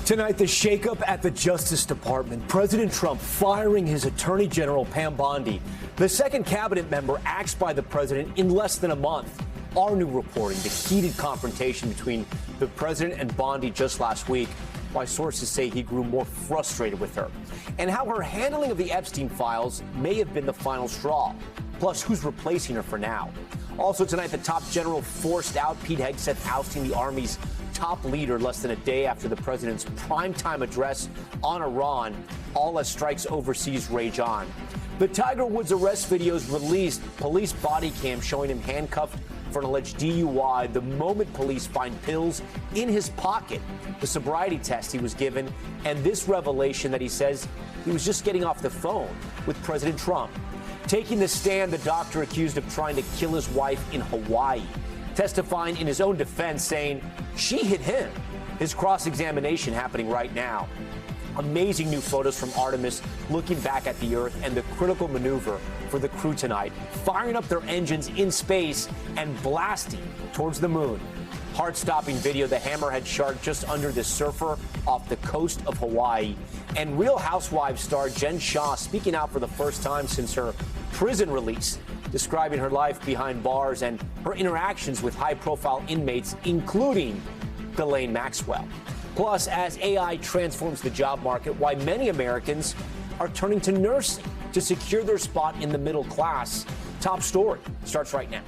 Tonight, the shakeup at the Justice Department. President Trump firing his Attorney General Pam Bondi, the second cabinet member axed by the president in less than a month. Our new reporting, the heated confrontation between the president and Bondi just last week, why sources say he grew more frustrated with her, and how her handling of the Epstein files may have been the final straw. Plus, who's replacing her for now? Also tonight, the top general forced out, Pete Hegseth ousting the Army's top leader less than a day after the president's primetime address on Iran, all as strikes overseas rage on. The Tiger Woods arrest videos released, police body cam showing him handcuffed for an alleged DUI the moment police find pills in his pocket, the sobriety test he was given, and this revelation that he says he was just getting off the phone with President Trump. Taking the stand, the doctor accused of trying to kill his wife in Hawaii, testifying in his own defense, saying she hit him. His cross-examination happening right now. Amazing new photos from Artemis looking back at the Earth and the critical maneuver for the crew tonight, firing up their engines in space and blasting towards the moon. Heart-stopping video, the hammerhead shark just under the surfer off the coast of Hawaii. And Real Housewives star Jen Shah speaking out for the first time since her prison release, describing her life behind bars and her interactions with high-profile inmates, including Ghislaine Maxwell. Plus, as AI transforms the job market, why many Americans are turning to nursing to secure their spot in the middle class. Top story starts right now.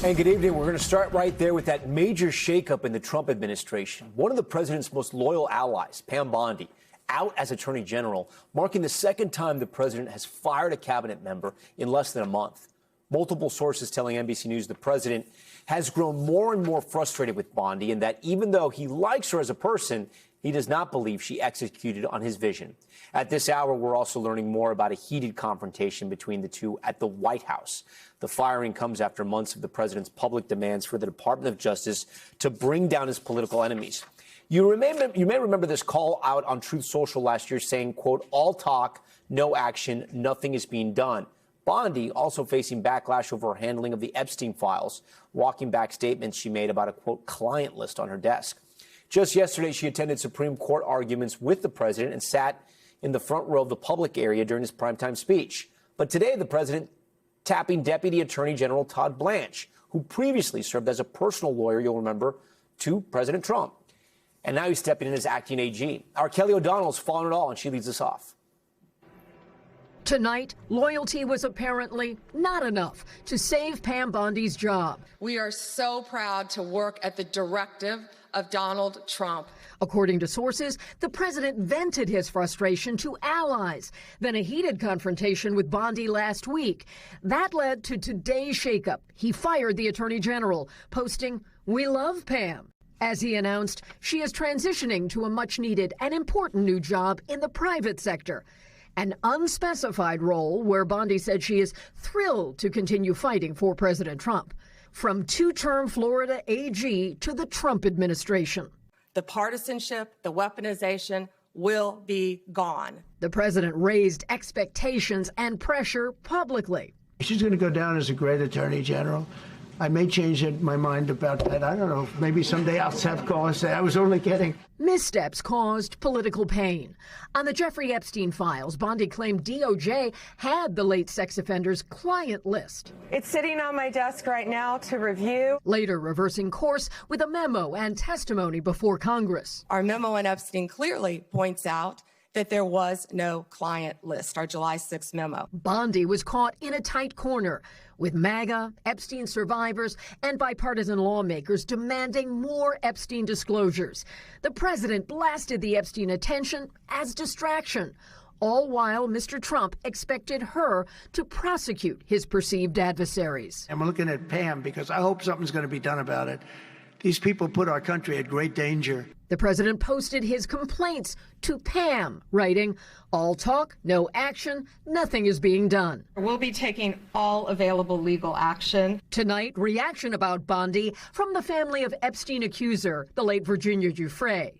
And good evening. We're going to start right there with that major shakeup in the Trump administration. One of the president's most loyal allies, Pam Bondi, out as Attorney General, marking the second time the president has fired a cabinet member in less than a month. Multiple sources telling NBC News the president has grown more and more frustrated with Bondi, and that even though he likes her as a person, he does not believe she executed on his vision. At this hour, we're also learning more about a heated confrontation between the two at the White House. The firing comes after months of the president's public demands for the Department of Justice to bring down his political enemies. You may remember this call out on Truth Social last year saying, quote, all talk, no action, nothing is being done. Bondi also facing backlash over her handling of the Epstein files, walking back statements she made about a, quote, client list on her desk. Just yesterday, she attended Supreme Court arguments with the president and sat in the front row of the public area during his primetime speech. But today, the president tapping Deputy Attorney General Todd Blanche, who previously served as a personal lawyer, you'll remember, to President Trump. And now he's stepping in as acting AG. Our Kelly O'Donnell is following it all, and she leads us off. Tonight, loyalty was apparently not enough to save Pam Bondi's job. We are so proud to work at the directive of Donald Trump. According to sources, the president vented his frustration to allies, then a heated confrontation with Bondi last week. That led to today's shakeup. He fired the attorney general, posting, "We love Pam." As he announced, she is transitioning to a much-needed and important new job in the private sector. An unspecified role where Bondi said she is thrilled to continue fighting for President Trump. From two-term Florida AG to the Trump administration. The partisanship, the weaponization will be gone. The president raised expectations and pressure publicly. She's going to go down as a great attorney general. I may change my mind about that. I don't know. Maybe someday I'll have call and say I was only kidding. Missteps caused political pain. On the Jeffrey Epstein files, Bondi claimed DOJ had the late sex offender's client list. It's sitting on my desk right now to review. Later reversing course with a memo and testimony before Congress. Our memo on Epstein clearly points out that there was no client list, our July 6th memo. Bondi was caught in a tight corner with MAGA, Epstein survivors, and bipartisan lawmakers demanding more Epstein disclosures. The president blasted the Epstein attention as distraction, all while Mr. Trump expected her to prosecute his perceived adversaries. I'm looking at Pam because I hope something's going to be done about it. These people put our country at great danger. The president posted his complaints to Pam, writing, all talk, no action, nothing is being done. We'll be taking all available legal action. Tonight, reaction about Bondi from the family of Epstein accuser, the late Virginia Giuffre.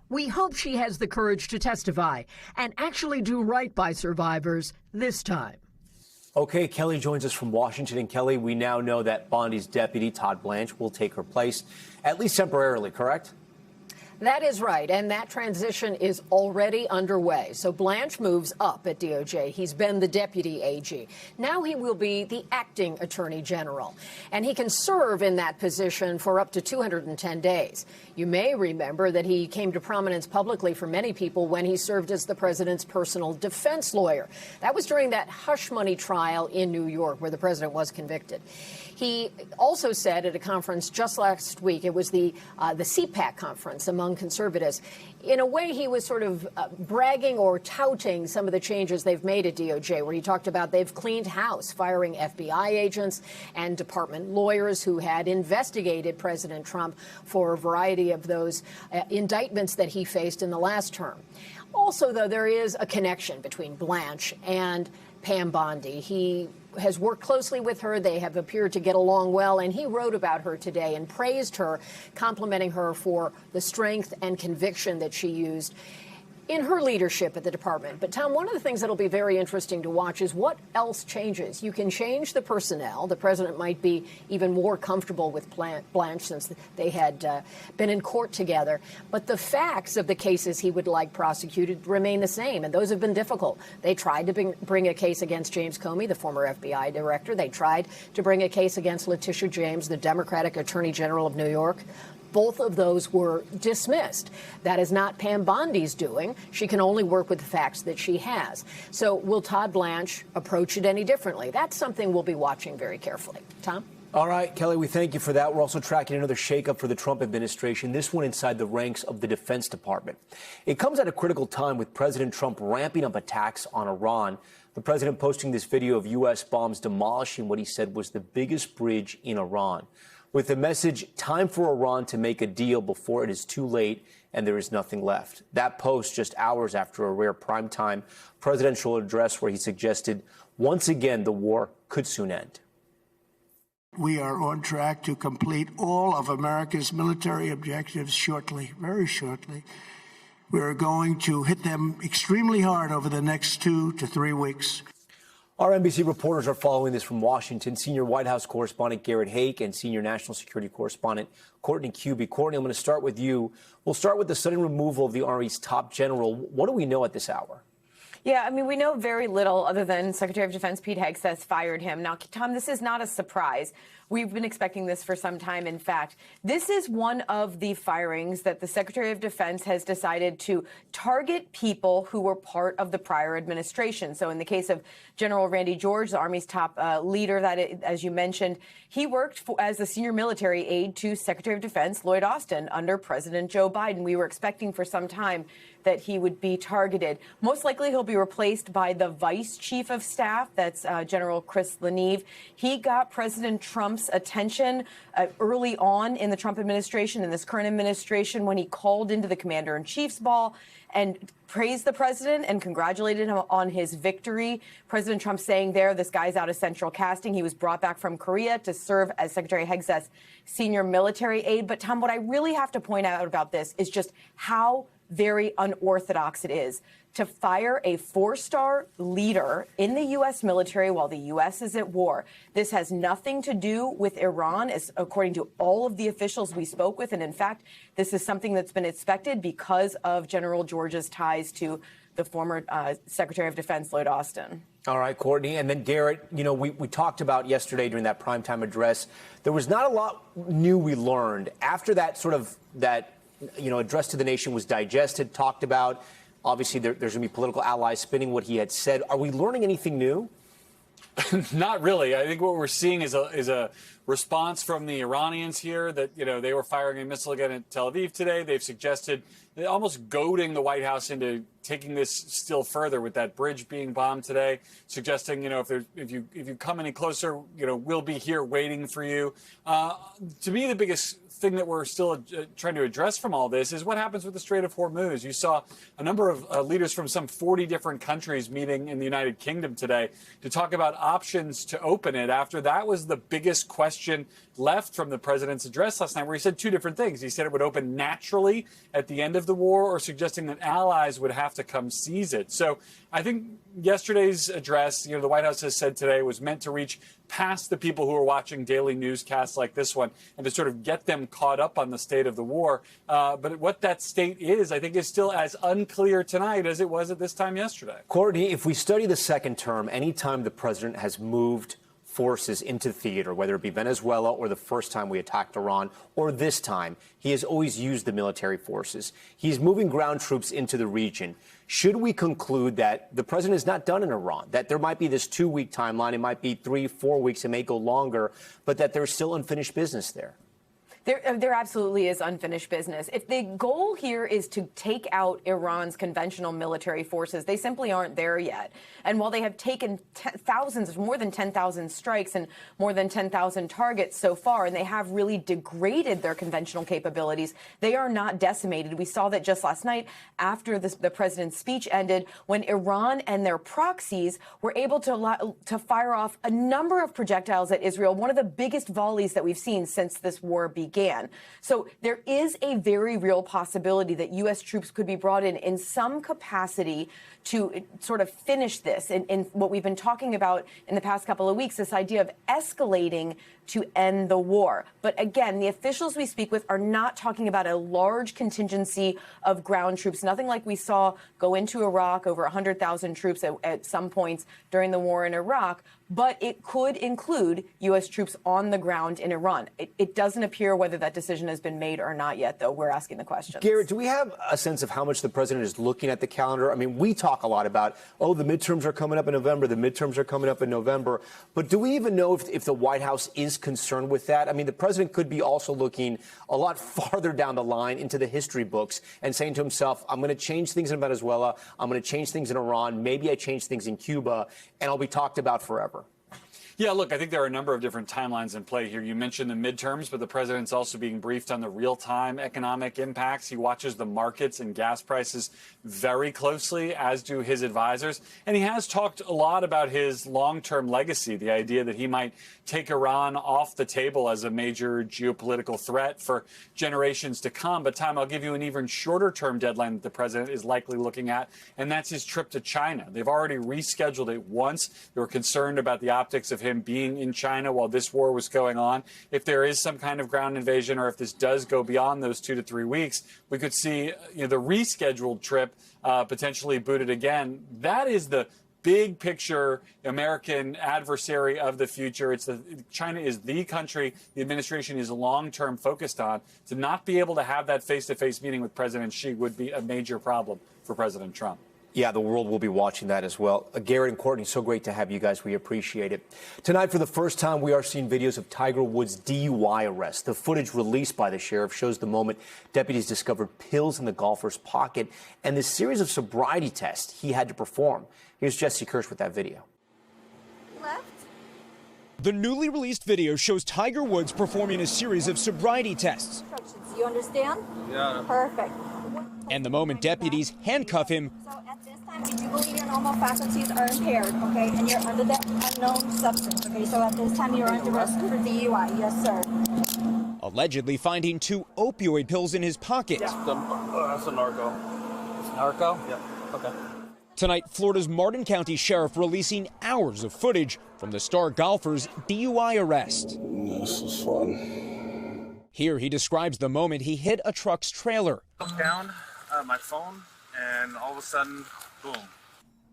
We hope she has the courage to testify and actually do right by survivors this time. Okay, Kelly joins us from Washington. And Kelly, we now know that Bondi's deputy, Todd Blanche, will take her place, at least temporarily, correct? That is right, and that transition is already underway. So Blanche moves up at DOJ. He's been the deputy AG. Now he will be the acting attorney general, and he can serve in that position for up to 210 days. You may remember that he came to prominence publicly for many people when he served as the president's personal defense lawyer. That was during that hush money trial in New York where the president was convicted. He also said at a conference just last week, it was the CPAC conference among conservatives, in a way he was sort of bragging or touting some of the changes they've made at DOJ, where he talked about they've cleaned house, firing FBI agents and department lawyers who had investigated President Trump for a variety of those indictments that he faced in the last term. Also, though, there is a connection between Blanche and Pam Bondi. He has worked closely with her. They have appeared to get along well, and he wrote about her today and praised her, complimenting her for the strength and conviction that she used in her leadership at the department. But, Tom, one of the things that'll be very interesting to watch is what else changes. You can change the personnel. The president might be even more comfortable with Blanche since they had been in court together. But the facts of the cases he would like prosecuted remain the same, and those have been difficult. They tried to bring a case against James Comey, the former FBI director. They tried to bring a case against Letitia James, the Democratic Attorney General of New York. Both of those were dismissed. That is not Pam Bondi's doing. She can only work with the facts that she has. So will Todd Blanche approach it any differently? That's something we'll be watching very carefully. Tom? All right, Kelly, we thank you for that. We're also tracking another shakeup for the Trump administration, this one inside the ranks of the Defense Department. It comes at a critical time with President Trump ramping up attacks on Iran. The president posting this video of U.S. bombs demolishing what he said was the biggest bridge in Iran, with the message, time for Iran to make a deal before it is too late and there is nothing left. That post just hours after a rare primetime presidential address where he suggested once again the war could soon end. We are on track to complete all of America's military objectives shortly, very shortly. We are going to hit them extremely hard over the next 2 to 3 weeks. Our NBC reporters are following this from Washington. Senior White House correspondent Garrett Haake and senior national security correspondent Courtney Kube. Courtney, I'm going to start with you. We'll start with the sudden removal of the Army's top general. What do we know at this hour? Yeah, I mean, we know very little other than Secretary of Defense Pete Hegseth fired him. Now, Tom, this is not a surprise. We've been expecting this for some time. In fact, this is one of the firings that the Secretary of Defense has decided to target people who were part of the prior administration. So in the case of General Randy George, the Army's top leader, as you mentioned, he worked as the senior military aide to Secretary of Defense Lloyd Austin under President Joe Biden. We were expecting for some time that he would be targeted. Most likely he'll be replaced by the Vice Chief of Staff, that's General Chris Leneve. He got President Trump's attention early on in the Trump administration, in this current administration, when he called into the Commander-in-Chief's ball and praised the president and congratulated him on his victory. President Trump saying there, this guy's out of central casting. He was brought back from Korea to serve as Secretary Hegseth's senior military aide. But, Tom, what I really have to point out about this is just how very unorthodox it is to fire a 4-star leader in the U.S. military while the U.S. is at war. This has nothing to do with Iran, as according to all of the officials we spoke with. And in fact, this is something that's been expected because of General George's ties to the former Secretary of Defense, Lloyd Austin. All right, Courtney. And then, Garrett, you know, we talked about yesterday during that primetime address, there was not a lot new we learned after that address to the nation was digested, talked about. Obviously, there's going to be political allies spinning what he had said. Are we learning anything new? Not really. I think what we're seeing is a response from the Iranians here that, you know, they were firing a missile again at Tel Aviv today. They've suggested, almost goading the White House into taking this still further with that bridge being bombed today, suggesting, you know, if you come any closer, you know, we'll be here waiting for you. To me, the biggest thing that we're still trying to address from all this is what happens with the Strait of Hormuz. You saw a number of leaders from some 40 different countries meeting in the United Kingdom today to talk about options to open it after that was the biggest question left from the president's address last night, where he said two different things. He said it would open naturally at the end of the the war or suggesting that allies would have to come seize it. So I think yesterday's address, the White House has said today, was meant to reach past the people who are watching daily newscasts like this one and to sort of get them caught up on the state of the war. But what that state is, I think, is still as unclear tonight as it was at this time yesterday. Courtney, if we study the second term, any time the president has moved forces into theater, whether it be Venezuela or the first time we attacked Iran or this time, he has always used the military forces. He's moving ground troops into the region. Should we conclude that the president is not done in Iran, that there might be this 2-week timeline, it might be 3-4 weeks, it may go longer, but that there's still unfinished business there? There absolutely is unfinished business. If the goal here is to take out Iran's conventional military forces, they simply aren't there yet. And while they have taken thousands, more than 10,000 strikes and more than 10,000 targets so far, and they have really degraded their conventional capabilities, they are not decimated. We saw that just last night after the president's speech ended, when Iran and their proxies were able to fire off a number of projectiles at Israel, one of the biggest volleys that we've seen since this war began. So there is a very real possibility that U.S. troops could be brought in some capacity to sort of finish this in what we've been talking about in the past couple of weeks, this idea of escalating to end the war. But again, the officials we speak with are not talking about a large contingency of ground troops, nothing like we saw go into Iraq, over 100,000 troops at some points during the war in Iraq. But it could include U.S. troops on the ground in Iran. It doesn't appear whether that decision has been made or not yet, though. We're asking the question. Garrett, do we have a sense of how much the president is looking at the calendar? I mean, we talk a lot about, the midterms are coming up in November, the midterms are coming up in November. But do we even know if the White House is concerned with that? I mean, the president could be also looking a lot farther down the line into the history books and saying to himself, I'm going to change things in Venezuela, I'm going to change things in Iran, maybe I change things in Cuba, and I'll be talked about forever. Yeah, look, I think there are a number of different timelines in play here. You mentioned the midterms, but the president's also being briefed on the real-time economic impacts. He watches the markets and gas prices very closely, as do his advisors. And he has talked a lot about his long-term legacy, the idea that he might take Iran off the table as a major geopolitical threat for generations to come. But, Tom, I'll give you an even shorter-term deadline that the president is likely looking at, and that's his trip to China. They've already rescheduled it once. They were concerned about the optics of him being in China while this war was going on. If there is some kind of ground invasion, or if this does go beyond those 2 to 3 weeks, we could see the rescheduled trip potentially booted again. That is the big picture American adversary of the future. China is the country the administration is long-term focused on. To not be able to have that face-to-face meeting with President Xi would be a major problem for President Trump. Yeah, the world will be watching that as well. Garrett and Courtney, so great to have you guys. We appreciate it. Tonight, for the first time, we are seeing videos of Tiger Woods' DUI arrest. The footage released by the sheriff shows the moment deputies discovered pills in the golfer's pocket and the series of sobriety tests he had to perform. Here's Jesse Kirsch with that video. Left. The newly released video shows Tiger Woods performing a series of sobriety tests. You understand? Yeah. Perfect. And the moment deputies handcuff him. So at this time, if you believe your normal faculties are impaired, okay, and you're under the unknown substance, okay, so at this time you're under arrest for DUI, yes, sir. Allegedly finding 2 opioid pills in his pocket. That's a narco. It's narco? Yeah. Okay. Tonight, Florida's Martin County Sheriff releasing hours of footage from the star golfer's DUI arrest. This is fun. Here he describes the moment he hit a truck's trailer. Looked down my phone, and all of a sudden, boom.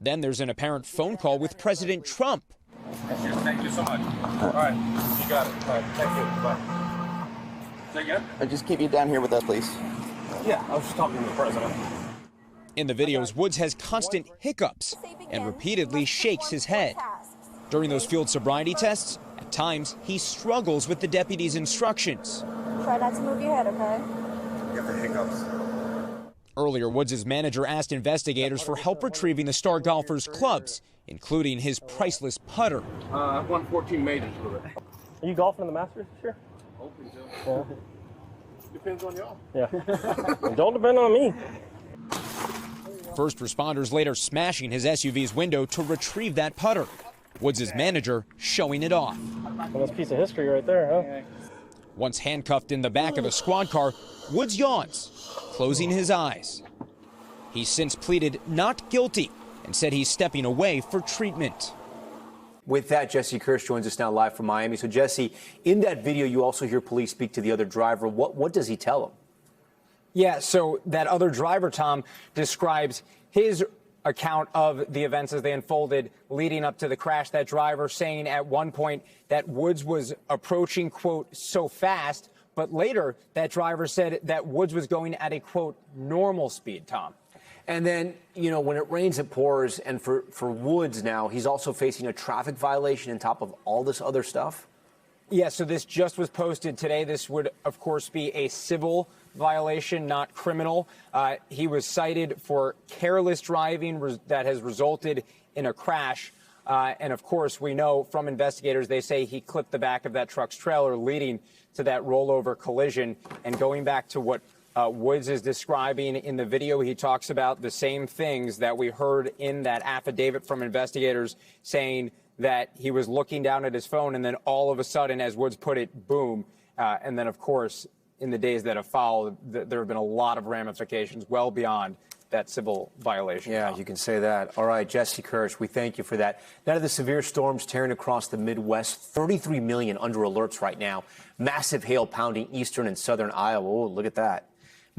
Then there's an apparent phone call with President Trump. Thank you so much. All right, you got it. All right, thank you. Bye. Say again? Just keep you down here with that, please. Yeah, I was just talking to the president. In the videos, Woods has constant hiccups and repeatedly shakes his head. During those field sobriety tests, at times, he struggles with the deputy's instructions. Try not to move your head, okay? You have the hiccups. Earlier, Woods' manager asked investigators for help retrieving the star golfer's clubs, including his priceless putter. I've won 14 majors with it. Are you golfing in the Masters this year? Hoping to. Yeah. Depends on y'all. Yeah. Don't depend on me. First responders later smashing his SUV's window to retrieve that putter. Woods' manager showing it off. Well, that's a piece of history right there, huh? Once handcuffed in the back of a squad car, Woods yawns, closing his eyes. He's since pleaded not guilty and said he's stepping away for treatment. With that, Jesse Kirsch joins us now live from Miami. So, Jesse, in that video, you also hear police speak to the other driver. What does he tell him? Yeah, so that other driver, Tom, describes his account of the events as they unfolded leading up to the crash. That driver saying at one point that Woods was approaching, quote, so fast. But later, that driver said that Woods was going at a, quote, normal speed, Tom. And then, you know, when it rains, it pours. And for Woods now, he's also facing a traffic violation on top of all this other stuff. Yeah, so this just was posted today. This would, of course, be a civil violation, not criminal. He was cited for careless driving that has resulted in a crash. And, of course, we know from investigators, they say he clipped the back of that truck's trailer, leading to that rollover collision. And going back to what Woods is describing in the video, he talks about the same things that we heard in that affidavit from investigators, saying that he was looking down at his phone and then all of a sudden, as Woods put it, boom. And then, of course, in the days that have followed, there have been a lot of ramifications well beyond that civil violation. Yeah, you can say that. All right, Jesse Kirsch, we thank you for that. Now to the severe storms tearing across the Midwest, 33 million under alerts right now. Massive hail pounding eastern and southern Iowa. Oh, look at that.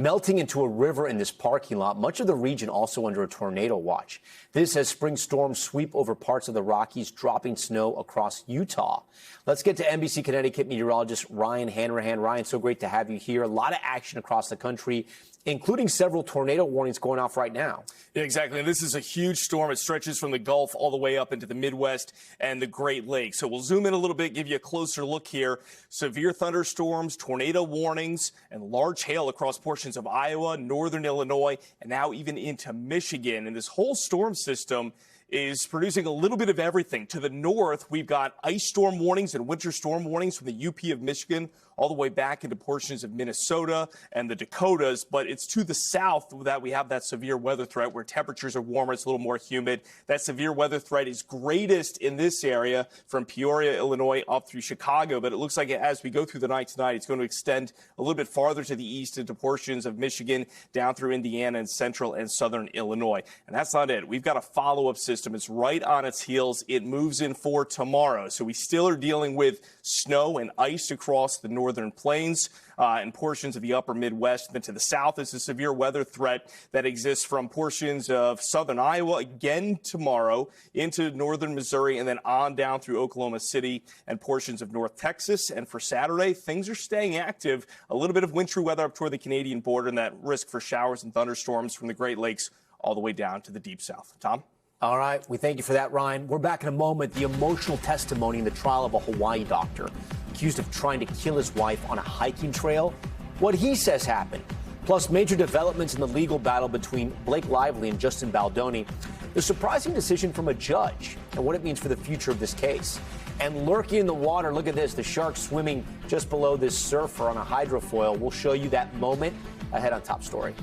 Melting into a river in this parking lot. Much of the region also under a tornado watch. This as spring storms sweep over parts of the Rockies, dropping snow across Utah. Let's get to NBC Connecticut meteorologist Ryan Hanrahan. Ryan, so great to have you here. A lot of action across the country, including several tornado warnings going off right now. Yeah, exactly. And this is a huge storm. It stretches from the Gulf all the way up into the Midwest and the Great Lakes. So we'll zoom in a little bit, give you a closer look here. Severe thunderstorms, tornado warnings, and large hail across portions of Iowa, northern Illinois, and now even into Michigan. And this whole storm system is producing a little bit of everything. To the north, we've got ice storm warnings and winter storm warnings from the UP of Michigan all the way back into portions of Minnesota and the Dakotas. But it's to the south that we have that severe weather threat where temperatures are warmer. It's a little more humid. That severe weather threat is greatest in this area from Peoria, Illinois, up through Chicago. But it looks like as we go through the night tonight, it's going to extend a little bit farther to the east into portions of Michigan, down through Indiana and central and southern Illinois. And that's not it. We've got a follow-up system. It's right on its heels. It moves in for tomorrow. So we still are dealing with snow and ice across the northern plains and portions of the upper Midwest. Then to the south is a severe weather threat that exists from portions of southern Iowa again tomorrow into northern Missouri and then on down through Oklahoma City and portions of North Texas. And for Saturday, things are staying active. A little bit of wintry weather up toward the Canadian border and that risk for showers and thunderstorms from the Great Lakes all the way down to the deep south. Tom? All right. We thank you for that, Ryan. We're back in a moment. The emotional testimony in the trial of a Hawaii doctor accused of trying to kill his wife on a hiking trail. What he says happened. Plus, major developments in the legal battle between Blake Lively and Justin Baldoni. The surprising decision from a judge and what it means for the future of this case. And lurking in the water, look at this, the shark swimming just below this surfer on a hydrofoil. We'll show you that moment ahead on Top Story.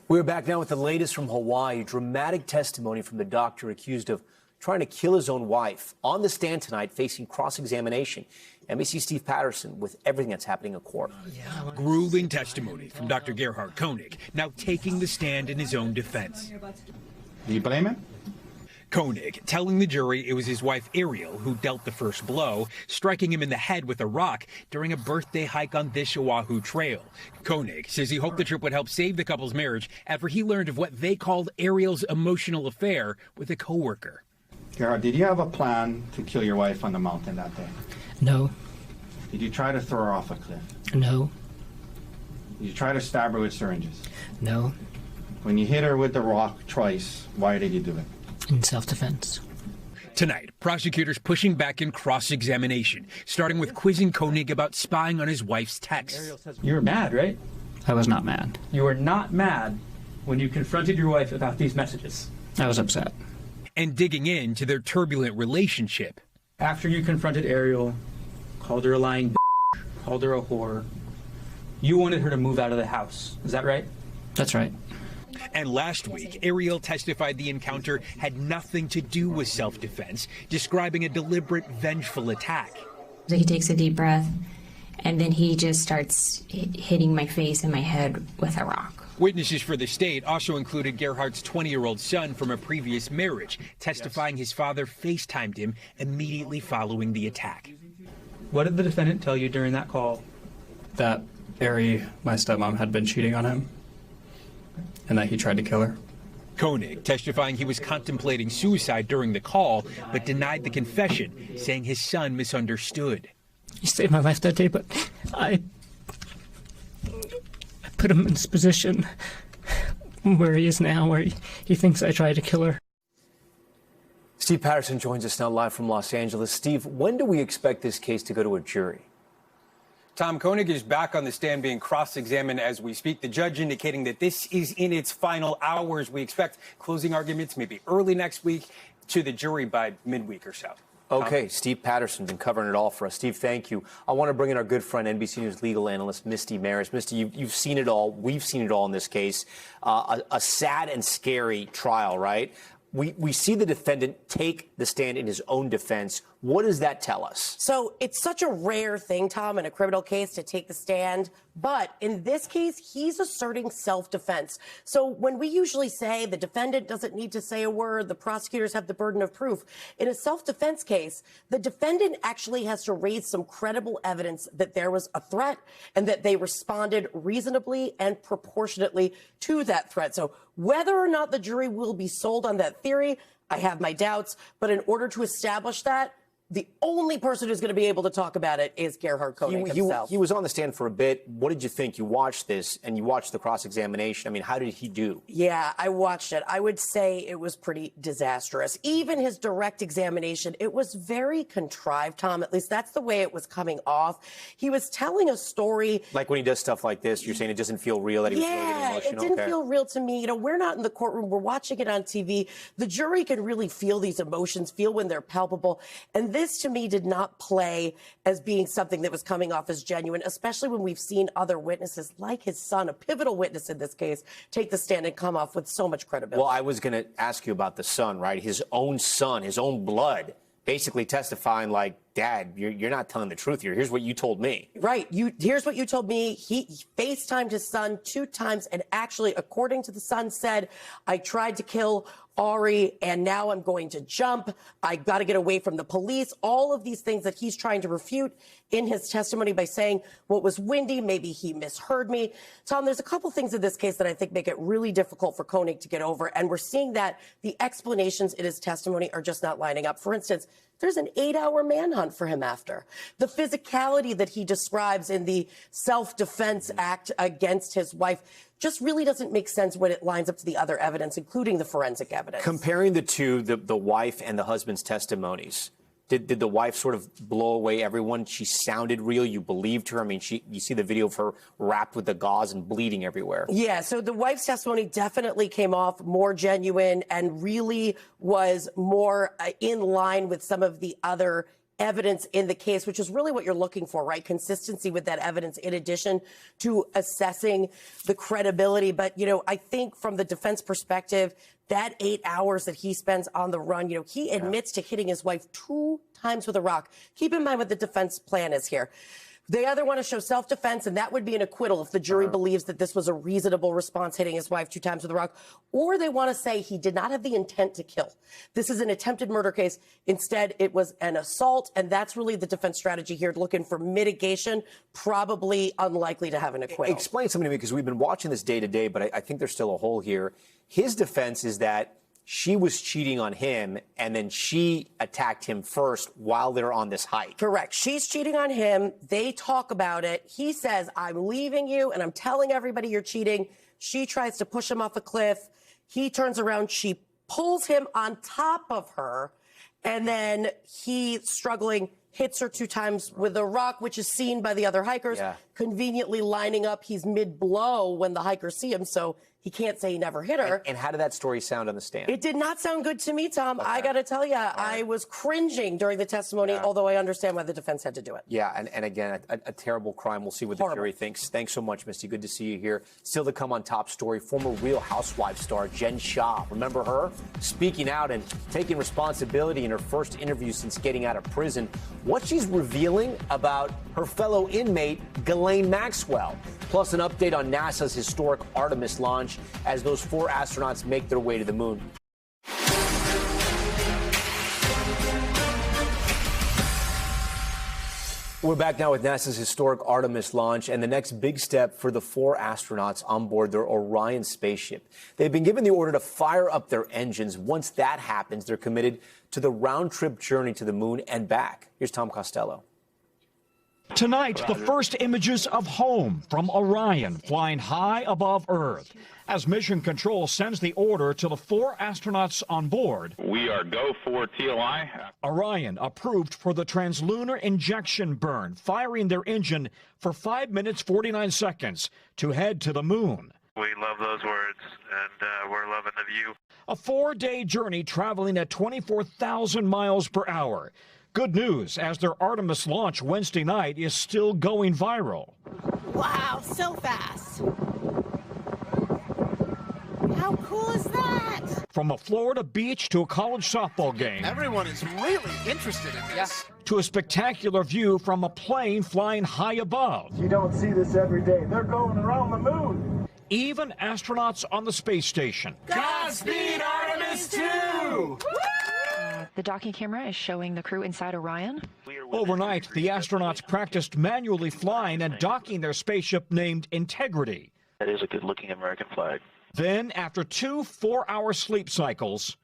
We're back now with the latest from Hawaii. Dramatic testimony from the doctor accused of trying to kill his own wife. On the stand tonight, facing cross-examination. NBC Steve Patterson with everything that's happening in court. Grueling testimony from Dr. Gerhard Koenig, now taking the stand in his own defense. Do you blame him? Koenig telling the jury it was his wife Ariel who dealt the first blow, striking him in the head with a rock during a birthday hike on this Oahu trail. Koenig says he hoped the trip would help save the couple's marriage after he learned of what they called Ariel's emotional affair with a coworker. Gerhard, did you have a plan to kill your wife on the mountain that day? No. Did you try to throw her off a cliff? No. Did you try to stab her with syringes? No. When you hit her with the rock twice, why did you do it? In self-defense. Tonight, prosecutors pushing back in cross-examination, starting with quizzing Koenig about spying on his wife's texts. You were mad, right? I was not mad. You were not mad when you confronted your wife about these messages. I was upset. And digging into their turbulent relationship. After you confronted Ariel, called her a lying bitch, called her a whore, you wanted her to move out of the house. Is that right? That's right. And last week, Ariel testified the encounter had nothing to do with self-defense, describing a deliberate, vengeful attack. So he takes a deep breath, and then he just starts hitting my face and my head with a rock. Witnesses for the state also included Gerhardt's 20-year-old son from a previous marriage, testifying his father FaceTimed him immediately following the attack. What did the defendant tell you during that call? That Ari, my stepmom, had been cheating on him, and that he tried to kill her. Koenig testifying he was contemplating suicide during the call, but denied the confession, saying his son misunderstood. He saved my life that day, but I put him in this position where he is now, where he thinks I tried to kill her. Steve Patterson joins us now live from Los Angeles. Steve, when do we expect this case to go to a jury? Tom, Koenig is back on the stand being cross-examined as we speak. The judge indicating that this is in its final hours. We expect closing arguments maybe early next week, to the jury by midweek or so. Okay, Steve Patterson been covering it all for us. Steve, thank you. I want to bring in our good friend, NBC News legal analyst Misty Maris. Misty, you've seen it all. We've seen it all in this case. A sad and scary trial, right? We see the defendant take the stand in his own defense. What does that tell us? So it's such a rare thing, Tom, in a criminal case to take the stand. But in this case, he's asserting self-defense. So when we usually say the defendant doesn't need to say a word, the prosecutors have the burden of proof, in a self-defense case, the defendant actually has to raise some credible evidence that there was a threat and that they responded reasonably and proportionately to that threat. So whether or not the jury will be sold on that theory, I have my doubts. But in order to establish that, the only person who's going to be able to talk about it is Gerhard Koenig himself. He was on the stand for a bit. What did you think? You watched this and you watched the cross-examination. I mean, how did he do? Yeah, I watched it. I would say it was pretty disastrous. Even his direct examination, it was very contrived, Tom. At least that's the way it was coming off. He was telling a story. Like when he does stuff like this, you're saying it doesn't feel real, that he was really getting emotional? It didn't feel real to me. You know, we're not in the courtroom. We're watching it on TV. The jury can really feel these emotions, feel when they're palpable. And this, to me, did not play as being something that was coming off as genuine, especially when we've seen other witnesses, like his son, a pivotal witness in this case, take the stand and come off with so much credibility. Well, I was going to ask you about the son, right? His own son, his own blood, basically testifying like, Dad, you're not telling the truth here. Here's what you told me. Right. Here's what you told me. He FaceTimed his son 2 times and actually, according to the son, said, I tried to kill Ari and now I'm going to jump. I got to get away from the police. All of these things that he's trying to refute in his testimony by saying, well, it was windy. Maybe he misheard me. Tom, there's a couple things in this case that I think make it really difficult for Koenig to get over. And we're seeing that the explanations in his testimony are just not lining up. For instance, there's an 8-hour manhunt for him after. The physicality that he describes in the self-defense act against his wife just really doesn't make sense when it lines up to the other evidence, including the forensic evidence. Comparing the two, the wife and the husband's testimonies, did the wife sort of blow away everyone? She sounded real. You believed her. I mean, you see the video of her wrapped with the gauze and bleeding everywhere. Yeah, so the wife's testimony definitely came off more genuine and really was more in line with some of the other evidence in the case, which is really what you're looking for, right? Consistency with that evidence in addition to assessing the credibility. But, you know, I think from the defense perspective, that 8 hours that he spends on the run, you know, he admits to hitting his wife 2 times with a rock. Keep in mind what the defense plan is here. They either want to show self-defense, and that would be an acquittal if the jury believes that this was a reasonable response, hitting his wife 2 times with a rock, or they want to say he did not have the intent to kill. This is an attempted murder case. Instead, it was an assault, and that's really the defense strategy here, looking for mitigation, probably unlikely to have an acquittal. Explain something to me, because we've been watching this day to day, but I think there's still a hole here. His defense is that she was cheating on him, and then she attacked him first while they're on this hike. Correct. She's cheating on him. They talk about it. He says, I'm leaving you, and I'm telling everybody you're cheating. She tries to push him off a cliff. He turns around. She pulls him on top of her, and then he, struggling, hits her 2 times with a rock, which is seen by the other hikers, conveniently lining up. He's mid-blow when the hikers see him, so he can't say he never hit her. And how did that story sound on the stand? It did not sound good to me, Tom. I got to tell you, I was cringing during the testimony, although I understand why the defense had to do it. Yeah, and again, a terrible crime. We'll see what the jury thinks. Thanks so much, Misty. Good to see you here. Still to come on Top Story, former Real Housewives star Jen Shah. Remember her? Speaking out and taking responsibility in her first interview since getting out of prison. what she's revealing about her fellow inmate, Ghislaine Maxwell. Plus an update on NASA's historic Artemis launch as those 4 astronauts make their way to the moon. We're back now with NASA's historic Artemis launch and the next big step for the 4 astronauts on board their Orion spaceship. They've been given the order to fire up their engines. Once that happens, they're committed to the round-trip journey to the moon and back. Here's Tom Costello. Tonight, the first images of home from Orion flying high above Earth as Mission Control sends the order to the 4 astronauts on board. We are go for TLI. Orion approved for the translunar injection burn, firing their engine for 5 minutes 49 seconds to head to the moon. We love those words, and we're loving the view. A 4-day journey traveling at 24,000 miles per hour. Good news, as their Artemis launch Wednesday night is still going viral. Wow, so fast. How cool is that? From a Florida beach to a college softball game. Everyone is really interested in this. To a spectacular view from a plane flying high above. You don't see this every day. They're going around the moon. Even astronauts on the space station. Godspeed, Artemis 2! The docking camera is showing the crew inside Orion. Overnight, the astronauts practiced manually flying and docking their spaceship named Integrity. That is a good-looking American flag. Then, after 2 4-hour sleep cycles,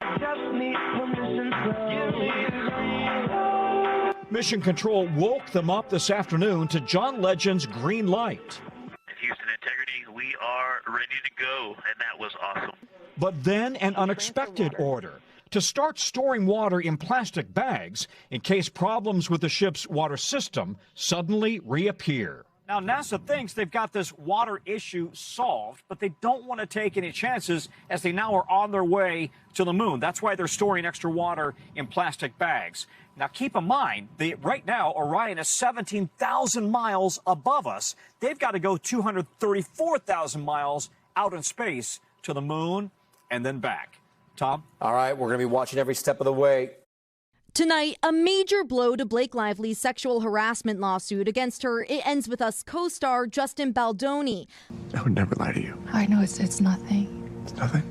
Mission Control woke them up this afternoon to John Legend's green light. Houston Integrity, we are ready to go, and that was awesome. But then an unexpected order to start storing water in plastic bags in case problems with the ship's water system suddenly reappear. Now, NASA thinks they've got this water issue solved, but they don't want to take any chances as they now are on their way to the moon. That's why they're storing extra water in plastic bags. Now, keep in mind, right now, Orion is 17,000 miles above us. They've got to go 234,000 miles out in space to the moon and then back. Tom? All right, we're going to be watching every step of the way. Tonight, a major blow to Blake Lively's sexual harassment lawsuit against her It Ends With Us co-star Justin Baldoni. I would never lie to you. I know it's nothing. It's nothing?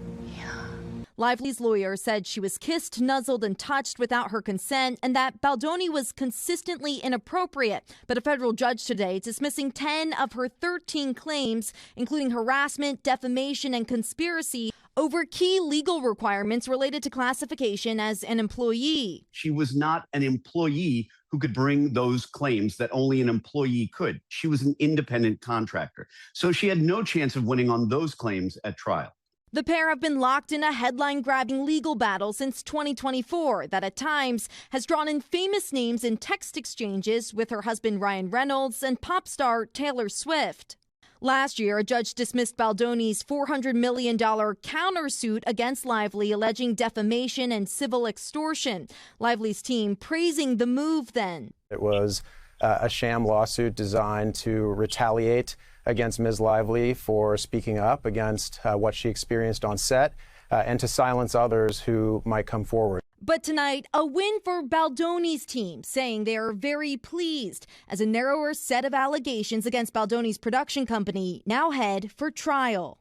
Lively's lawyer said she was kissed, nuzzled, and touched without her consent, and that Baldoni was consistently inappropriate. But a federal judge today dismissing 10 of her 13 claims, including harassment, defamation, and conspiracy, over key legal requirements related to classification as an employee. She was not an employee who could bring those claims that only an employee could. She was an independent contractor. So she had no chance of winning on those claims at trial. The pair have been locked in a headline-grabbing legal battle since 2024 that at times has drawn in famous names in text exchanges with her husband Ryan Reynolds and pop star Taylor Swift. Last year, a judge dismissed Baldoni's $400 million countersuit against Lively, alleging defamation and civil extortion. Lively's team praising the move then. It was a sham lawsuit designed to retaliate against Ms. Lively for speaking up against what she experienced on set and to silence others who might come forward. But tonight, a win for Baldoni's team, saying they are very pleased as a narrower set of allegations against Baldoni's production company now head for trial.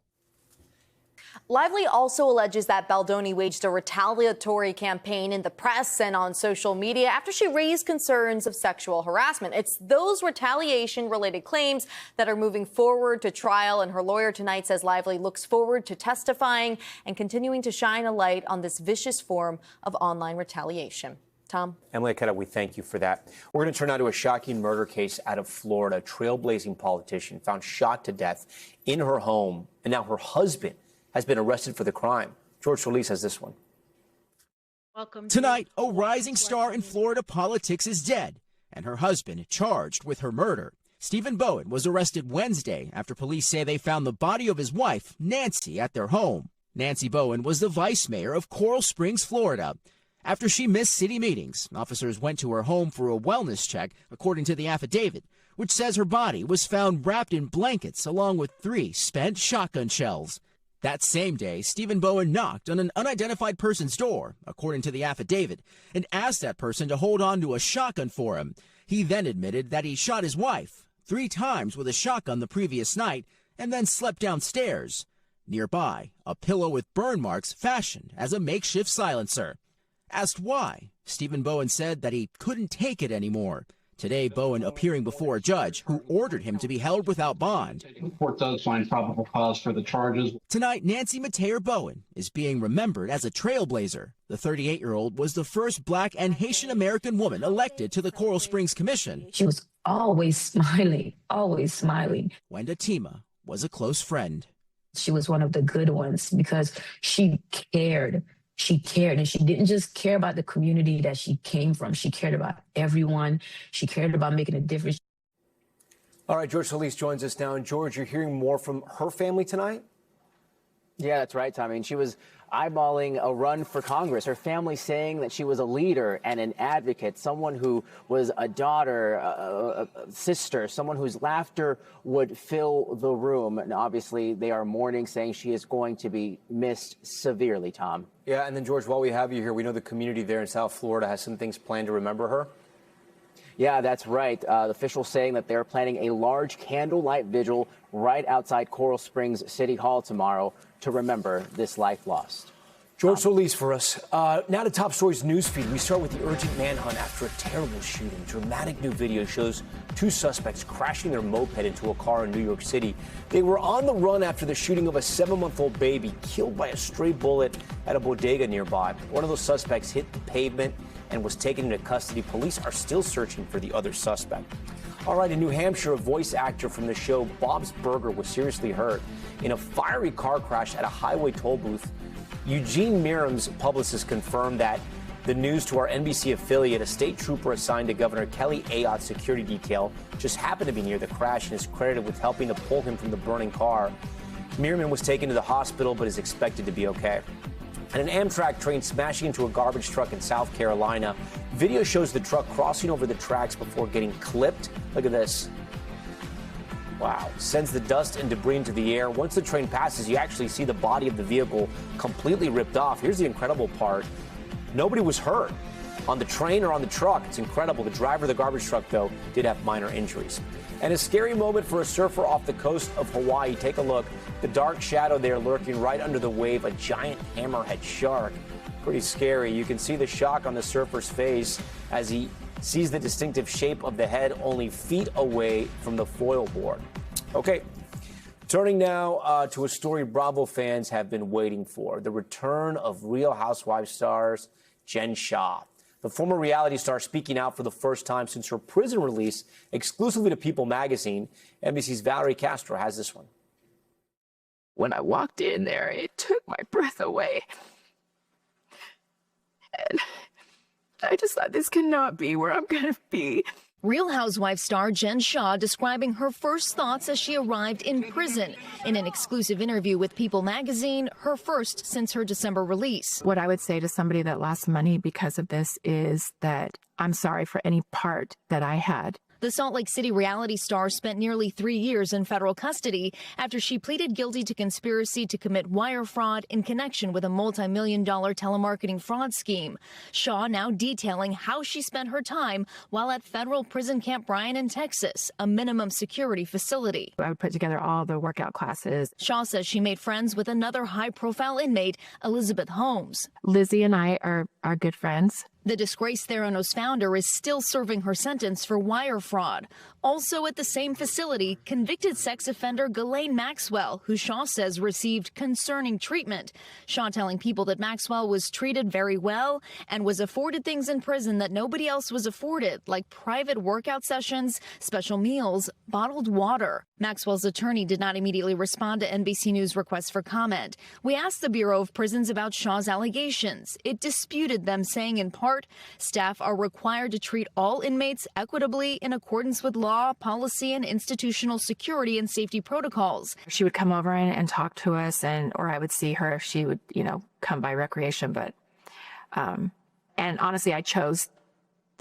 Lively also alleges that Baldoni waged a retaliatory campaign in the press and on social media after she raised concerns of sexual harassment. It's those retaliation-related claims that are moving forward to trial, and her lawyer tonight says Lively looks forward to testifying and continuing to shine a light on this vicious form of online retaliation. Tom? Emily Aketa, we thank you for that. We're going to turn now to a shocking murder case out of Florida. A trailblazing politician found shot to death in her home, and now her husband has been arrested for the crime. George Solis has this one. Tonight, a rising star in Florida politics is dead, and her husband charged with her murder. Stephen Bowen was arrested Wednesday after police say they found the body of his wife, Nancy, at their home. Nancy Bowen was the vice mayor of Coral Springs, Florida. After she missed city meetings, officers went to her home for a wellness check, according to the affidavit, which says her body was found wrapped in blankets along with 3 spent shotgun shells. That same day, Stephen Bowen knocked on an unidentified person's door, according to the affidavit, and asked that person to hold on to a shotgun for him. He then admitted that he shot his wife 3 times with a shotgun the previous night and then slept downstairs. Nearby, a pillow with burn marks fashioned as a makeshift silencer. Asked why, Stephen Bowen said that he couldn't take it anymore. Today, Bowen appearing before a judge who ordered him to be held without bond. The court does find probable cause for the charges. Tonight, Nancy Mateer Bowen is being remembered as a trailblazer. The 38-year-old was the first Black and Haitian American woman elected to the Coral Springs Commission. She was always smiling, always smiling. Wenda Tima was a close friend. She was one of the good ones because she cared. She cared, and she didn't just care about the community that she came from. She cared about everyone. She cared about making a difference. All right, George Solis joins us now. And George, you're hearing more from her family tonight? Yeah, that's right, Tom. I mean, she was eyeballing a run for Congress. Her family saying that she was a leader and an advocate, someone who was a daughter, a sister, someone whose laughter would fill the room. And obviously, they are mourning, saying she is going to be missed severely, Tom. Yeah, and then, George, while we have you here, we know the community there in South Florida has some things planned to remember her. Yeah, that's right. The officials saying that they're planning a large candlelight vigil right outside Coral Springs City Hall tomorrow to remember this life lost. George Solis for us. Now to Top Stories newsfeed. We start with the urgent manhunt after a terrible shooting. Dramatic new video shows 2 suspects crashing their moped into a car in New York City. They were on the run after the shooting of a 7-month-old baby killed by a stray bullet at a bodega nearby. One of those suspects hit the pavement and was taken into custody. Police are still searching for the other suspect. All right, in New Hampshire, a voice actor from the show Bob's Burger was seriously hurt in a fiery car crash at a highway toll booth. Eugene Miram's publicist confirmed that the news to our NBC affiliate, a state trooper assigned to Governor Kelly Ayotte's security detail, just happened to be near the crash and is credited with helping to pull him from the burning car. Miram was taken to the hospital but is expected to be okay. And an Amtrak train smashing into a garbage truck in South Carolina. Video shows the truck crossing over the tracks before getting clipped. Look at this. Wow. Sends the dust and debris into the air. Once the train passes, you actually see the body of the vehicle completely ripped off. Here's the incredible part. Nobody was hurt on the train or on the truck. It's incredible. The driver of the garbage truck, though, did have minor injuries. And a scary moment for a surfer off the coast of Hawaii. Take a look. The dark shadow there lurking right under the wave, a giant hammerhead shark. Pretty scary. You can see the shock on the surfer's face as he sees the distinctive shape of the head only feet away from the foil board. Okay, turning now to a story Bravo fans have been waiting for. The return of Real Housewives stars Jen Shah. The former reality star speaking out for the first time since her prison release exclusively to People magazine. NBC's Valerie Castro has this one. When I walked in there, it took my breath away. And I just thought, this cannot be where I'm going to be. Real Housewives star Jen Shah describing her first thoughts as she arrived in prison. In an exclusive interview with People magazine, her first since her December release. What I would say to somebody that lost money because of this is that I'm sorry for any part that I had. The Salt Lake City reality star spent nearly 3 years in federal custody after she pleaded guilty to conspiracy to commit wire fraud in connection with a multi-million-dollar telemarketing fraud scheme. Shah now detailing how she spent her time while at federal prison Camp Bryan in Texas, a minimum security facility. I would put together all the workout classes. Shah says she made friends with another high-profile inmate, Elizabeth Holmes. Lizzie and I are good friends. The disgraced Theranos founder is still serving her sentence for wire fraud. Also at the same facility, convicted sex offender Ghislaine Maxwell, who Shah says received concerning treatment. Shah telling People that Maxwell was treated very well and was afforded things in prison that nobody else was afforded, like private workout sessions, special meals, bottled water. Maxwell's attorney did not immediately respond to NBC News requests for comment. We asked the Bureau of Prisons about Shah's allegations. It disputed them, saying in part, staff are required to treat all inmates equitably in accordance with law, policy, and institutional security and safety protocols. She would come over and talk to us, or I would see her if she would, come by recreation. But, and honestly, I chose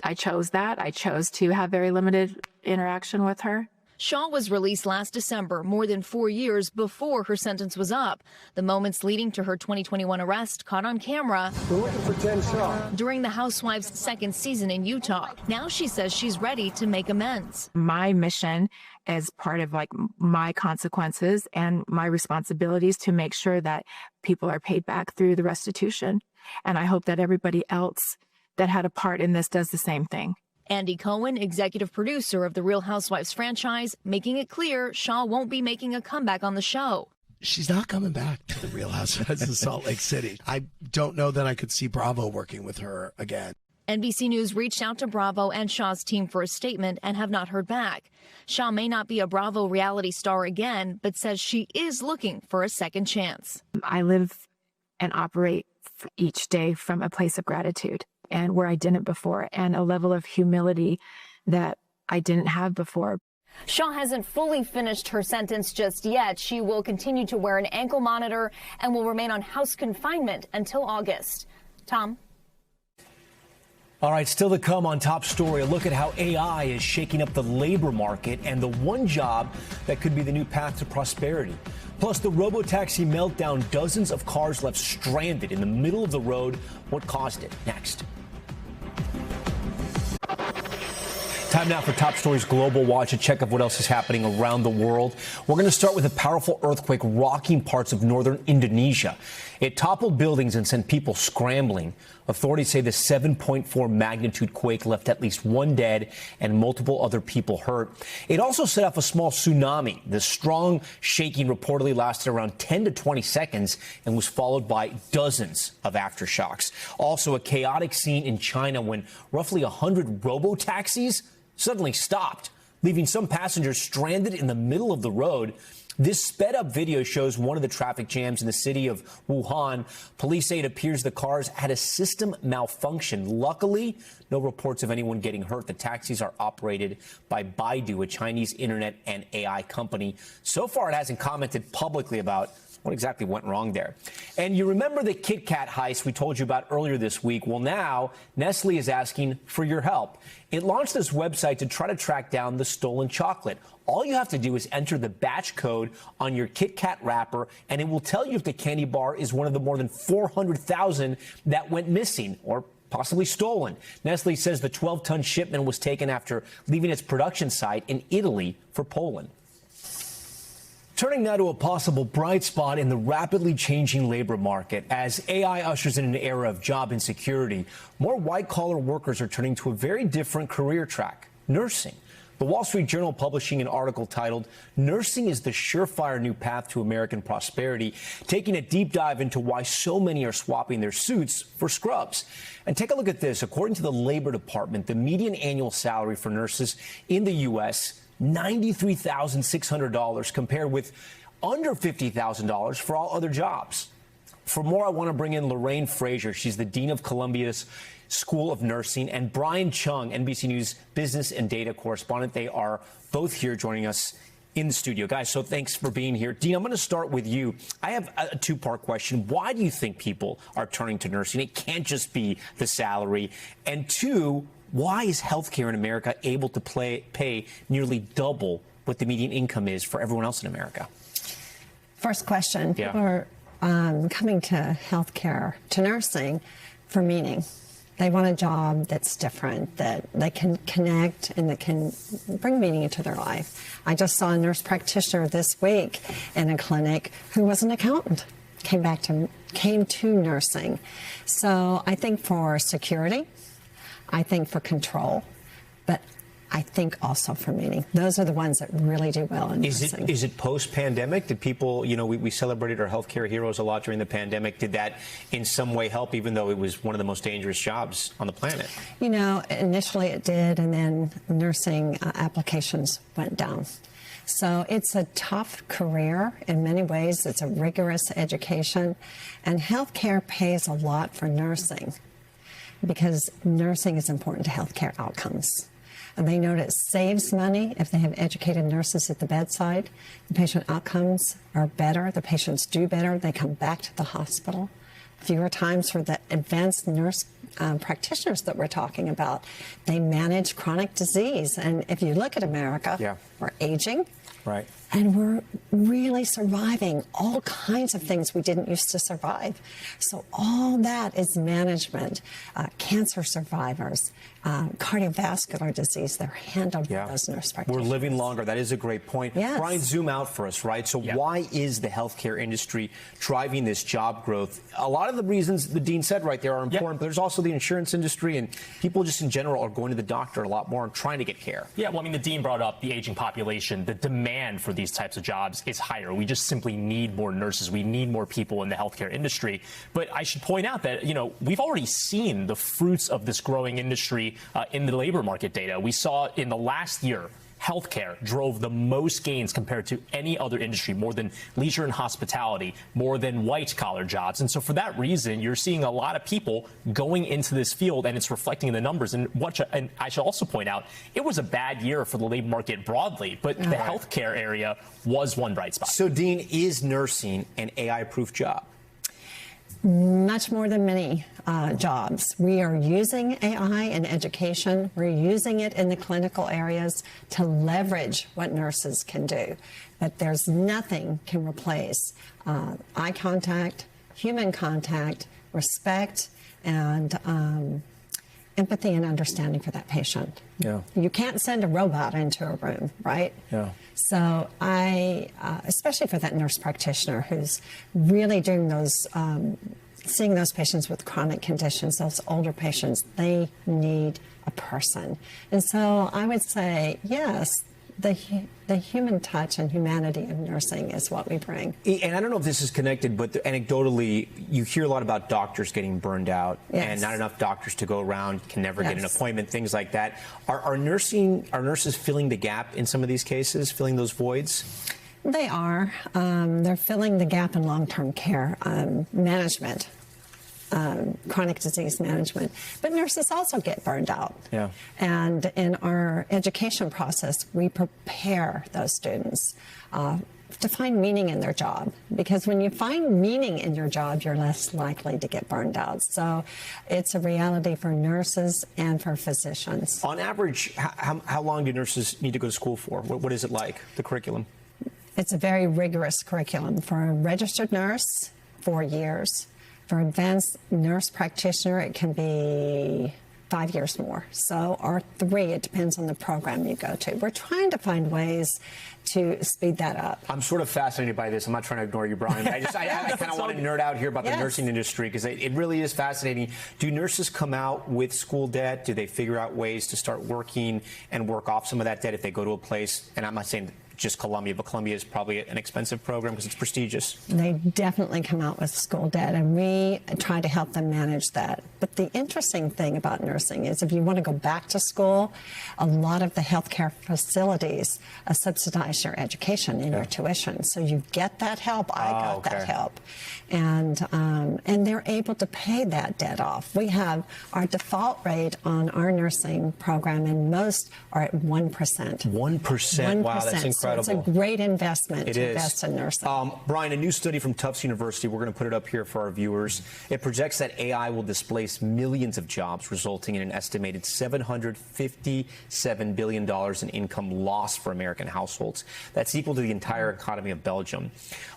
that. I chose to have very limited interaction with her. Shaw was released last December, more than 4 years before her sentence was up. The moments leading to her 2021 arrest caught on camera. We're looking for 10 Shaw. During the Housewives' second season in Utah. Now she says she's ready to make amends. My mission as part of like my consequences and my responsibilities to make sure that people are paid back through the restitution. And I hope that everybody else that had a part in this does the same thing. Andy Cohen, executive producer of the Real Housewives franchise, making it clear Shaw won't be making a comeback on the show. She's not coming back to the Real Housewives of Salt Lake City. I don't know that I could see Bravo working with her again. NBC News reached out to Bravo and Shaw's team for a statement and have not heard back. Shaw may not be a Bravo reality star again, but says she is looking for a second chance. I live and operate each day from a place of gratitude and where I didn't before, and a level of humility that I didn't have before. Shaw hasn't fully finished her sentence just yet. She will continue to wear an ankle monitor and will remain on house confinement until August. Tom? All right, still to come on Top Story, a look at how AI is shaking up the labor market and the one job that could be the new path to prosperity. Plus, the robotaxi meltdown, dozens of cars left stranded in the middle of the road. What caused it? Next. Time now for Top Story's Global Watch, a check of what else is happening around the world. We're going to start with a powerful earthquake rocking parts of northern Indonesia. It toppled buildings and sent people scrambling. Authorities say the 7.4 magnitude quake left at least one dead and multiple other people hurt. It also set off a small tsunami. The strong shaking reportedly lasted around 10 to 20 seconds and was followed by dozens of aftershocks. Also, a chaotic scene in China when roughly 100 robo-taxis suddenly stopped, leaving some passengers stranded in the middle of the road. This sped-up video shows one of the traffic jams in the city of Wuhan. Police say it appears the cars had a system malfunction. Luckily, no reports of anyone getting hurt. The taxis are operated by Baidu, a Chinese internet and AI company. So far, it hasn't commented publicly about what exactly went wrong there. And you remember the Kit Kat heist we told you about earlier this week? Well, now Nestle is asking for your help. It launched this website to try to track down the stolen chocolate. All you have to do is enter the batch code on your Kit Kat wrapper, and it will tell you if the candy bar is one of the more than 400,000 that went missing or possibly stolen. Nestle says the 12-ton shipment was taken after leaving its production site in Italy for Poland. Turning now to a possible bright spot in the rapidly changing labor market. As AI ushers in an era of job insecurity, more white-collar workers are turning to a very different career track: nursing. The Wall Street Journal publishing an article titled "Nursing is the Surefire New Path to American Prosperity," taking a deep dive into why so many are swapping their suits for scrubs. And take a look at this. According to the Labor Department, the median annual salary for nurses in the U.S., $93,600, compared with under $50,000 for all other jobs. For more, I want to bring in Lorraine Frazier. She's the Dean of Columbia's School of Nursing, and Brian Chung, NBC News business and data correspondent. They are both here joining us in the studio. Guys, so thanks for being here. Dean, I'm going to start with you. I have a two-part question. Why do you think people are turning to nursing? It can't just be the salary. And two, why is healthcare in America able to pay nearly double what the median income is for everyone else in America? First question. People are coming to healthcare, to nursing, for meaning. They want a job that's different, that they can connect and that can bring meaning into their life. I just saw a nurse practitioner this week in a clinic who was an accountant, came to nursing. So I think for security, I think for control, but I think also for meaning. Those are the ones that really do well in nursing. Is it post-pandemic? Did people, we celebrated our healthcare heroes a lot during the pandemic. Did that in some way help, even though it was one of the most dangerous jobs on the planet? Initially it did, and then nursing applications went down. So it's a tough career in many ways. It's a rigorous education, and healthcare pays a lot for nursing, because nursing is important to healthcare outcomes. And they know that it saves money if they have educated nurses at the bedside. The patient outcomes are better. The patients do better. They come back to the hospital. fewer times for the advanced nurse practitioners that we're talking about. They manage chronic disease. And if you look at America, we're aging. Right. And we're really surviving all kinds of things we didn't used to survive. So all that is management. Cancer survivors, cardiovascular disease, they're handled by those nurse practitioners. We're living longer. That is a great point. Yes. Brian, zoom out for us, right? So why is the healthcare industry driving this job growth? A lot of the reasons the dean said right there are important, but there's also the insurance industry, and people just in general are going to the doctor a lot more and trying to get care. Yeah, well, I mean, the dean brought up the aging population. The demand for these types of jobs is higher. We just simply need more nurses. We need more people in the healthcare industry. But I should point out that, you know, we've already seen the fruits of this growing industry in the labor market data. We saw in the last year, healthcare drove the most gains compared to any other industry, more than leisure and hospitality, more than white-collar jobs. And so for that reason, you're seeing a lot of people going into this field, and it's reflecting in the numbers. And I should also point out, it was a bad year for the labor market broadly, but the healthcare area was one bright spot. So, Dean, is nursing an AI-proof job? Much more than many jobs. We are using AI in education. We're using it in the clinical areas to leverage what nurses can do. But there's nothing can replace eye contact, human contact, respect, and empathy and understanding for that patient. Yeah. You can't send a robot into a room, right? Yeah. So I, especially for that nurse practitioner who's really doing those, seeing those patients with chronic conditions, those older patients, they need a person. And so I would say, yes, the human touch and humanity of nursing is what we bring. And I don't know if this is connected, but anecdotally, you hear a lot about doctors getting burned out and not enough doctors to go around, can never get an appointment, things like that. Are nurses filling the gap in some of these cases, filling those voids? They are. They're filling the gap in long-term care management. Chronic disease management. But nurses also get burned out. Yeah. And in our education process, we prepare those students to find meaning in their job. Because when you find meaning in your job, you're less likely to get burned out. So it's a reality for nurses and for physicians. On average, how long do nurses need to go to school for? What is it like, the curriculum? It's a very rigorous curriculum. For a registered nurse, 4 years. For advanced nurse practitioner, it can be 5 years more. So, or 3, it depends on the program you go to. We're trying to find ways to speed that up. I'm sort of fascinated by this. I'm not trying to ignore you, Brian. But I kind of want to nerd out here about the nursing industry because it really is fascinating. Do nurses come out with school debt? Do they figure out ways to start working and work off some of that debt if they go to a place? And I'm not saying just Columbia, but Columbia is probably an expensive program because it's prestigious. They definitely come out with school debt, and we try to help them manage that. But the interesting thing about nursing is if you want to go back to school, a lot of the healthcare facilities subsidize your education and your tuition. So you get that help. I got that help. And they're able to pay that debt off. We have our default rate on our nursing program, and most are at 1%. 1%? Wow, that's incredible. So it's a great investment to invest in nursing. Brian, a new study from Tufts University, we're going to put it up here for our viewers. It projects that AI will displace millions of jobs, resulting in an estimated $757 billion in income loss for American households. That's equal to the entire economy of Belgium.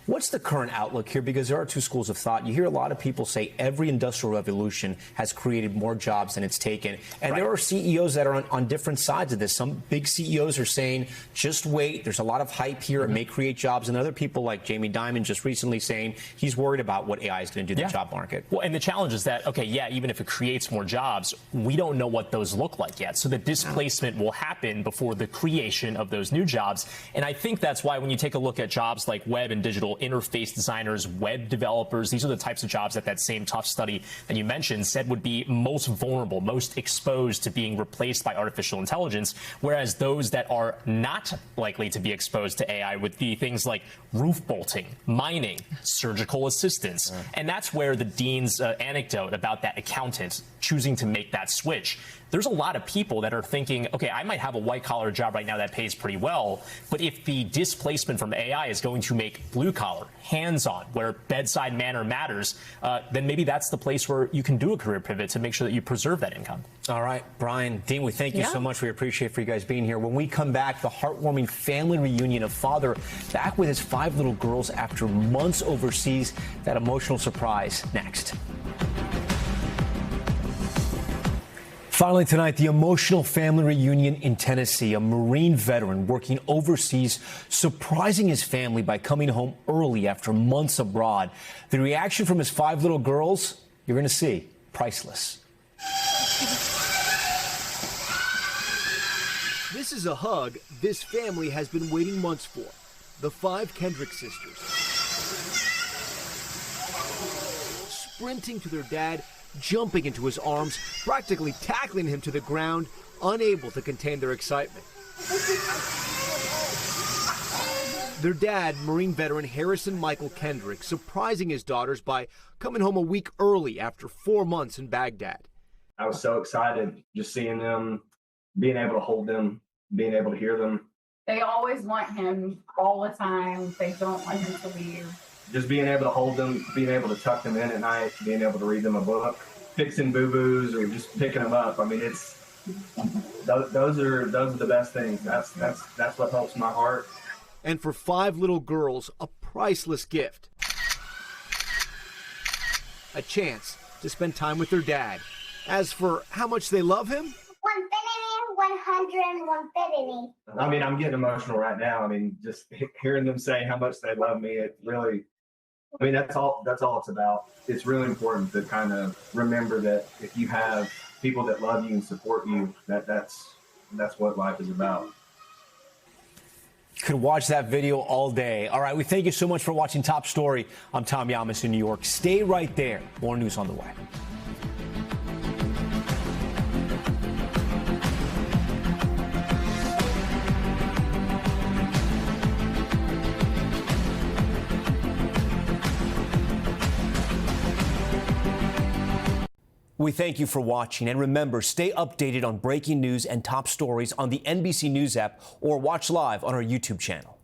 What's the current outlook here? Because there are two schools of thought. You hear a lot of people say every industrial revolution has created more jobs than it's taken. And there are CEOs that are on different sides of this. Some big CEOs are saying, just wait. There's a lot of hype here. It may create jobs. And other people like Jamie Dimon just recently saying he's worried about what AI is going to do to the job market. Well, and the challenge is that, okay, even if it creates more jobs, we don't know what those look like yet. So the displacement will happen before the creation of those new jobs. And I think that's why when you take a look at jobs like web and digital interface designers, web developers, these are the types of jobs that same Tufts study that you mentioned said would be most vulnerable, most exposed to being replaced by artificial intelligence, whereas those that are not likely to be be exposed to AI would be things like roof bolting, mining, surgical assistance. And that's where the dean's anecdote about that accountant choosing to make that switch. There's a lot of people that are thinking, okay, I might have a white-collar job right now that pays pretty well, but if the displacement from AI is going to make blue-collar, hands-on, where bedside manner matters, then maybe that's the place where you can do a career pivot to make sure that you preserve that income. All right, Brian, Dean, we thank you so much. We appreciate for you guys being here. When we come back, the heartwarming family reunion of father back with his 5 little girls after months overseas. That emotional surprise next. Finally tonight, the emotional family reunion in Tennessee. A Marine veteran working overseas surprising his family by coming home early after months abroad. The reaction from his 5 little girls, you're going to see, priceless. This is a hug this family has been waiting months for. The 5 Kendrick sisters. Sprinting to their dad, jumping into his arms, practically tackling him to the ground, unable to contain their excitement. Their dad, Marine veteran Harrison Michael Kendrick, surprising his daughters by coming home a week early after 4 months in Baghdad. I was so excited just seeing them, being able to hold them, being able to hear them. They always want him all the time. They don't want him to leave. Just being able to hold them, being able to tuck them in at night, being able to read them a book, fixing boo-boos or just picking them up. I mean, it's those are the best things. That's what helps my heart. And for 5 little girls, a priceless gift. A chance to spend time with their dad. As for how much they love him, 101 I mean, I'm getting emotional right now. I mean, just hearing them say how much they love me, it really, I mean, that's all it's about. It's really important to kind of remember that if you have people that love you and support you, that's what life is about. You could watch that video all day. All right, we thank you so much for watching Top Story. I'm Tom Llamas in New York. Stay right there. More news on the way. We thank you for watching, and remember, stay updated on breaking news and top stories on the NBC News app or watch live on our YouTube channel.